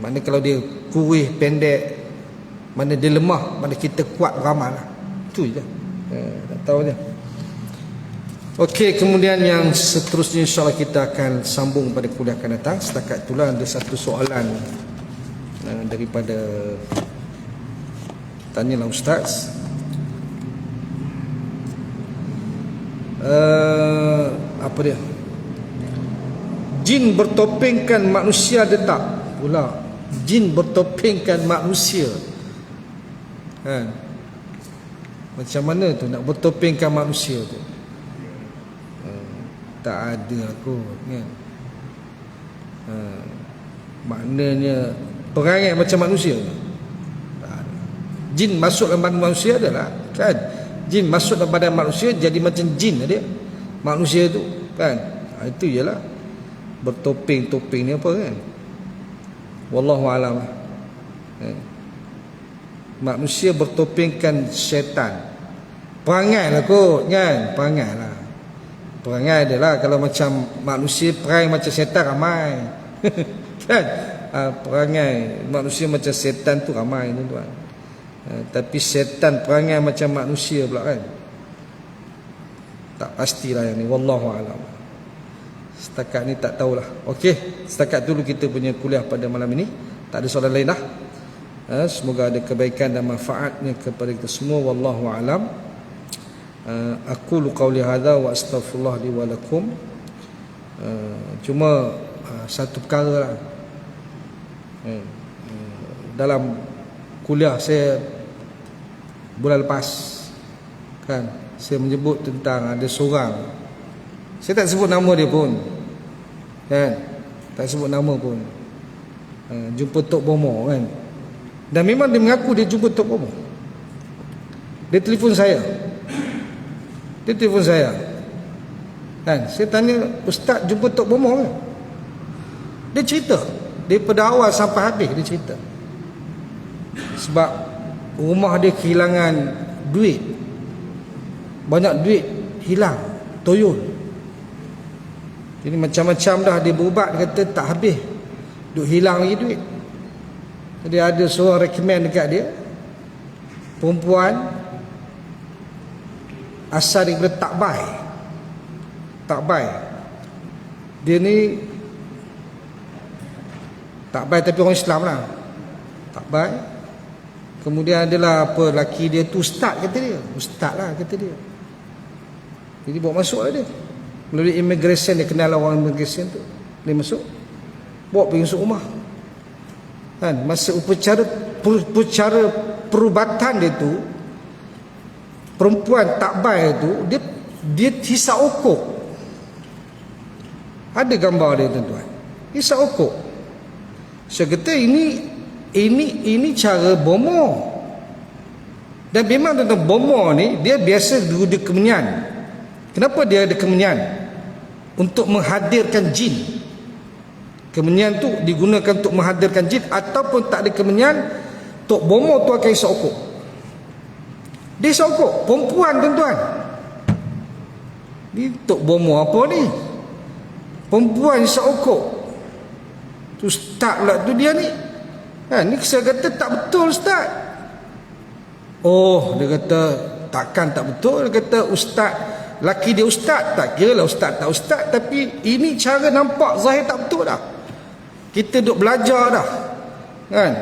Maknanya kalau dia kurus, pendek, mana dia lemah, mana kita kuat beramal lah. Itu je, tak tahu je. Okey, kemudian yang seterusnya insya-Allah kita akan sambung pada kuliah akan datang. Setakat itulah ada satu soalan daripada tanyalah Ustaz. Apa dia? Jin bertopengkan manusia ada tak? Pula jin bertopengkan manusia. Macam mana tu nak bertopengkan manusia tu? Tak ada kot kan. Maknanya perangai macam manusia. Jin masuk dalam badan manusia adalah kan. Jin masuk dalam badan manusia jadi macam jin dia. Manusia tu kan. Itu ialah bertopeng-topeng ni apa kan. Wallahu alam. Manusia bertopengkan syaitan. Perangai lah kot kan. Perangai lah. Perangai adalah kalau macam manusia perangai macam syaitan ramai. Kan? Perangai manusia macam syaitan tu ramai tuan-tuan. Tapi syaitan perangai macam manusia pula kan. Tak pastilah yang ni. Wallahu alam. Setakat ni tak tahulah. Okey, setakat dulu kita punya kuliah pada malam ini. Tak ada soalan lain dah. Semoga ada kebaikan dan manfaatnya kepada kita semua. Wallahu alam. Aqulu qawli hadza wa astaghfirullah li wa lakum. Cuma satu perkara lah. Dalam kuliah saya bulan lepas kan, saya menyebut tentang ada seorang, saya tak sebut nama dia pun kan, tak sebut nama pun, jumpa Tok Bomo kan. Dan memang dia mengaku dia jumpa Tok Bomo. Dia telefon saya kan. Saya tanya, Ustaz jumpa Tok Bomo kan? Dia cerita daripada awal sampai habis. Dia cerita sebab rumah dia kehilangan duit, banyak duit hilang, toyol. Jadi macam-macam dah dia berubat, dia kata tak habis, duk hilang lagi duit. Jadi ada seorang recommend dekat dia, perempuan asal daripada Takbai. Dia ni Takbai tapi orang Islam lah. Takbai. Kemudian adalah apa, laki dia tu ustaz kata dia. Ustaz lah kata dia. Jadi bawa masuk lah dia. Melalui immigration, dia kenal orang immigration tu. Dia masuk, bawa pergi masuk rumah kan. Masa upacara perubatan dia tu, perempuan Takbai tu dia hisap okok. Ada gambar dia tuan-tuan, hisap okok. Saya kata ini cara Bomo. Dan memang tentang Bomo ni dia biasa dia kemenyan. Kenapa dia ada kemenyan? Untuk menghadirkan jin. Kemenyan tu digunakan untuk menghadirkan jin. Ataupun tak ada kemenyan, Tok Bomo tu akan hisap okok. Dia hisap okok, perempuan tuan-tuan. Ni Tok Bomo apa ni? Perempuan hisap okok. Tu Ustaz pula tu dia ni. Ni saya kata tak betul Ustaz. Oh, dia kata takkan tak betul. Dia kata Ustaz, laki dia Ustaz, tak kira lah Ustaz tak Ustaz, tapi ini cara nampak zahir tak betul dah. Kita duk belajar dah kan.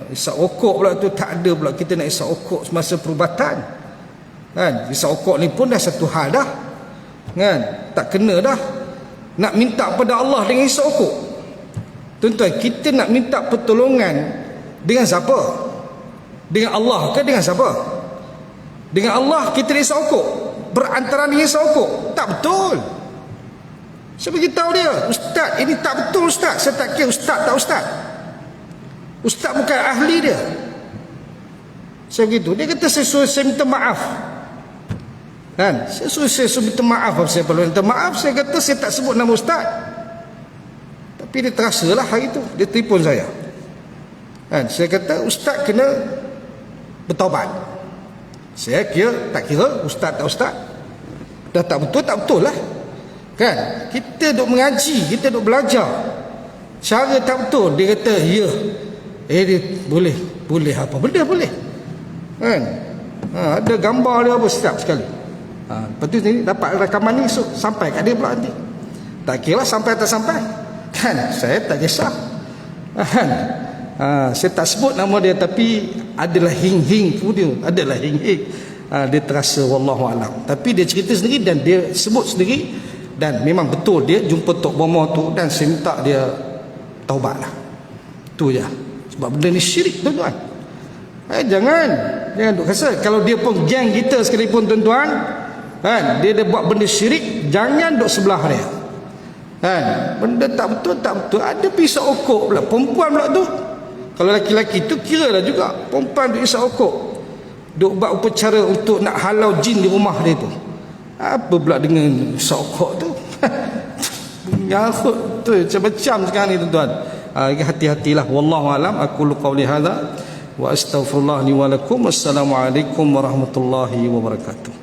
Isap okok pula tu tak ada pula kita nak isap okok semasa perubatan kan. Isap okok ni pun dah satu hal dah kan, tak kena dah. Nak minta pada Allah dengan isap okok, tuan-tuan, kita nak minta pertolongan dengan siapa? Dengan Allah ke dengan siapa? Dengan Allah kita isap okok, berantara dengan isap okok. Tak betul. Saya beritahu dia, Ustaz ini tak betul Ustaz. Saya tak kira Ustaz tak Ustaz. Ustaz bukan ahli dia. Saya begitu. Dia kata saya minta maaf kan. Saya minta maaf. Saya perlu minta maaf. Saya kata saya tak sebut nama Ustaz. Tapi dia terasalah hari itu. Dia telefon saya kan. Saya kata Ustaz kena bertaubat. Saya tak kira Ustaz tak Ustaz. Dah tak betul lah kan. Kita duk mengaji, kita duk belajar, cara tak betul. Dia kata ya, dia boleh apa benda boleh kan. Ada gambar dia apa setiap sekali. Lepas tu ni dapat rakaman ni, so, sampai kat dia pula nanti. Tak kira sampai tak sampai kan, saya tak kisah kan. Saya tak sebut nama dia, tapi adalah hing-hing pun dia, adalah hing-hing. Dia terasa wallahu alam, tapi dia cerita sendiri dan dia sebut sendiri, dan memang betul dia jumpa Tok Bomo tu, dan saya minta dia taubat lah. Tu je. Sebab benda ni syirik, tuan-tuan. Jangan duk rasa kalau dia pun geng kita sekalipun, tuan-tuan, kan, dia buat benda syirik, jangan duk sebelah dia kan. Benda tak betul, tak betul. Ada pisau okok pula, perempuan pula tu. Kalau laki-laki tu kira lah juga, perempuan duk pisau okok, duk buat upacara untuk nak halau jin di rumah dia tu. Apa pula dengan pisau okok tu? Nyarut tu macam-macam sekarang ni, tuan-tuan. Hati-hatilah. Wallahu alam. Aku qawli hadza wa astaghfirullah li wa lakum. Wassalamualaikum warahmatullahi wabarakatuh.